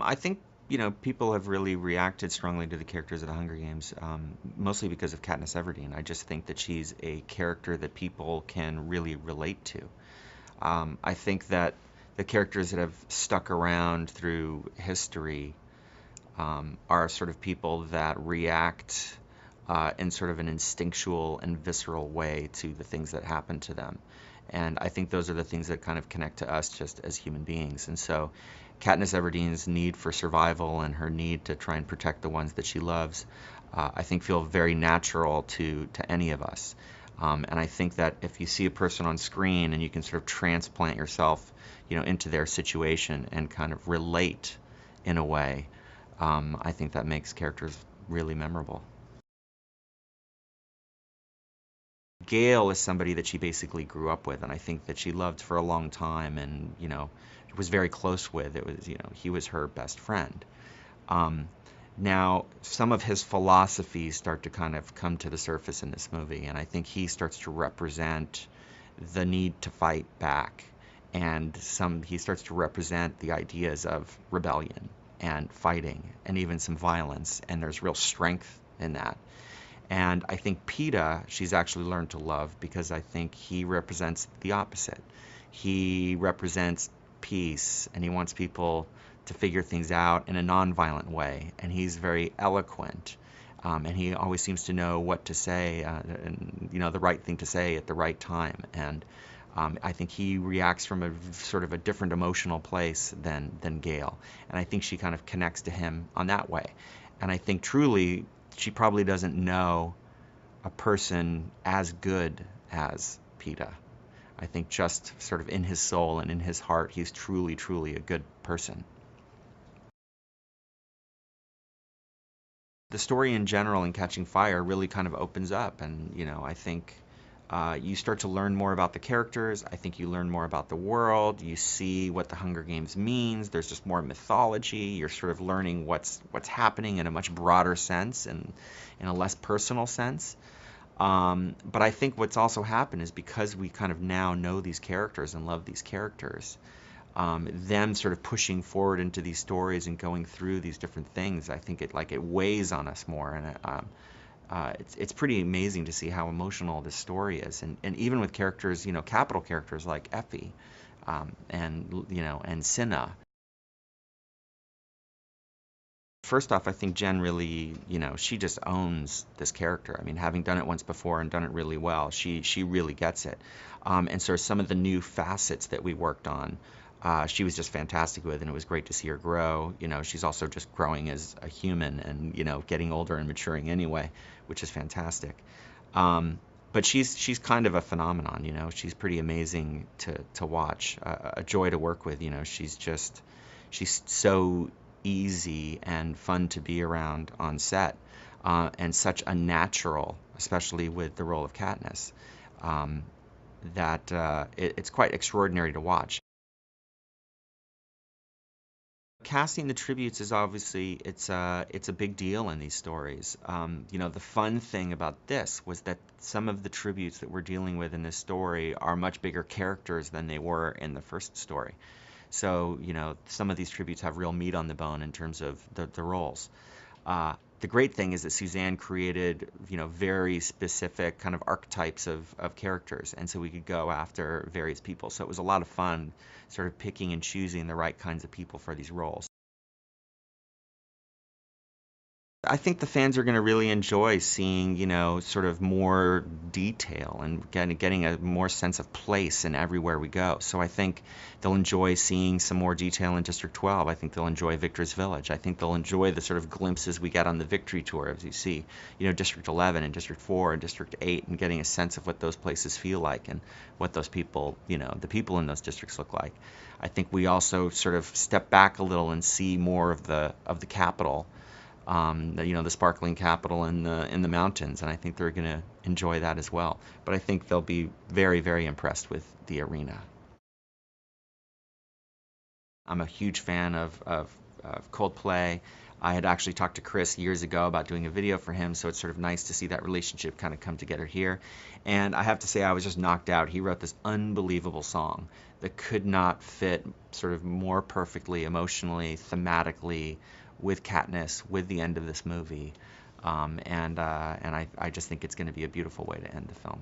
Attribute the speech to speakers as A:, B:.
A: I think, people have really reacted strongly to the characters of the Hunger Games, mostly because of Katniss Everdeen. I just think that she's a character that people can really relate to. I think that the characters that have stuck around through history are sort of people that react in sort of an instinctual and visceral way to the things that happen to them. And I think those are the things that kind of connect to us just as human beings. And so Katniss Everdeen's need for survival and her need to try and protect the ones that she loves, I think feel very natural to any of us. And I think that if you see a person on screen and you can sort of transplant yourself, into their situation and kind of relate in a way, I think that makes characters really memorable. Gail is somebody that she basically grew up with, and I think that she loved for a long time, and was very close with. It was, he was her best friend. Um, Now, some of his philosophies start to kind of come to the surface in this movie, and I think he starts to represent the need to fight back, and he starts to represent the ideas of rebellion and fighting, and even some violence, and there's real strength in that. And I think PETA, she's actually learned to love because I think he represents the opposite. He represents peace and he wants people to figure things out in a nonviolent way. And he's very eloquent. And he always seems to know what to say, and the right thing to say at the right time. And I think he reacts from a sort of a different emotional place than Gail, and I think she kind of connects to him on that way. And I think truly she probably doesn't know a person as good as PETA. I think just sort of in his soul and in his heart, he's truly, truly a good person. The story in general in Catching Fire really kind of opens up, and I think you start to learn more about the characters. I think you learn more about the world. You see what the Hunger Games means. There's just more mythology. You're sort of learning what's happening in a much broader sense and in a less personal sense. But I think what's also happened is because we kind of now know these characters and love these characters, them sort of pushing forward into these stories and going through these different things, I think it weighs on us more, and it's pretty amazing to see how emotional this story is, and even with characters, capital characters like Effie, and Cinna. First off, I think Jen really, she just owns this character. I mean, having done it once before and done it really well, she really gets it. And so some of the new facets that we worked on, she was just fantastic with, and it was great to see her grow. She's also just growing as a human and, getting older and maturing anyway, which is fantastic. But she's kind of a phenomenon, She's pretty amazing to watch, a joy to work with, she's so easy and fun to be around on set, and such a natural, especially with the role of Katniss, that it's quite extraordinary to watch. Casting the tributes is obviously it's a big deal in these stories. The fun thing about this was that some of the tributes that we're dealing with in this story are much bigger characters than they were in the first story. So, some of these tributes have real meat on the bone in terms of the roles. The great thing is that Suzanne created, very specific kind of archetypes of characters, and so we could go after various people. So it was a lot of fun sort of picking and choosing the right kinds of people for these roles. I think the fans are going to really enjoy seeing, sort of more detail and getting a more sense of place in everywhere we go. So I think they'll enjoy seeing some more detail in District 12. I think they'll enjoy Victor's Village. I think they'll enjoy the sort of glimpses we get on the Victory Tour as you see, District 11 and District 4 and District 8, and getting a sense of what those places feel like and what those people, the people in those districts look like. I think we also sort of step back a little and see more of the capital, the sparkling capital in the mountains, and I think they're going to enjoy that as well. But I think they'll be very, very impressed with the arena. I'm a huge fan of Coldplay. I had actually talked to Chris years ago about doing a video for him, so it's sort of nice to see that relationship kind of come together here. And I have to say, I was just knocked out. He wrote this unbelievable song that could not fit sort of more perfectly, emotionally, thematically, with Katniss, with the end of this movie. And I just think it's going to be a beautiful way to end the film.